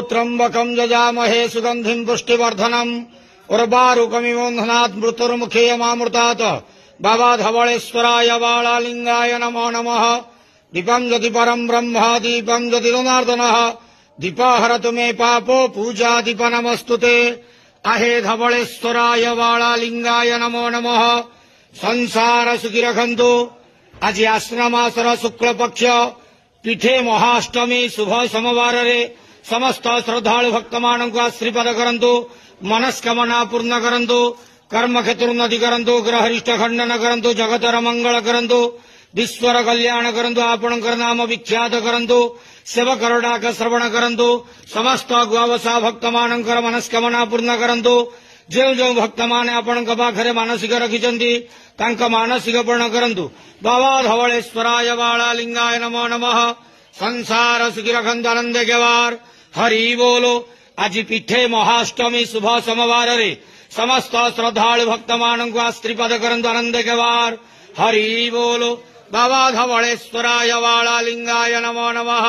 त्र्यंबकं यजामहे सुगंधिं पुष्टिवर्धनम् उर्वारुकमिवोन्धनात् मृत्युर्मुखेयमामृतात् बाबा धवलेश्वराय बालालिंगाय नमो नमः। दीपं ज्योति परं ब्रह्म दीपं ज्योति जनार्दनः दीपहरतु मे पापो पूजा दीप नमस्तुते। आहे धवलेश्वराय बालालिंगाय नमो नमः। संसार सुखी रखन्तु। आज आश्विन मासर शुक्ल पक्ष पीठे महाअष्टमी शुभ सोमवार रे समस्त श्रद्धालु भक्त मानक आशीर्वाद करंतु। मनस्कामना पूर्ण करंतु। कर्म क्षेत्र उन्नति करंतु। ग्रहरिष्ट खंडन करंतु। जगतर मंगल करंतु। विश्वर कल्याण करंतु। आपणकर नाम विख्यात करंतु। सेवकर डाक श्रवण करंतु। समस्त गुआवसा भक्त मानकर मनस्कामना पूर्ण करंतु। जो जो भक्त माने आपणक पाखरे मानसिक रखिचंती तांक मानसिक पूर्ण करंतु। बाबा धवलेश्वराय बालालिंगाय नमो नमः। संसार सुखी रखन्तु आनंद केवार हरि बोलो। आज पीठे महाअष्टमी शुभ सोमवार रे समस्त श्रद्धालु भक्त मानक आशीर्वाद करंतु आनंद केवार हरि बोलो। बाबा धवलेश्वराय बालालिंगाय नमो नमः।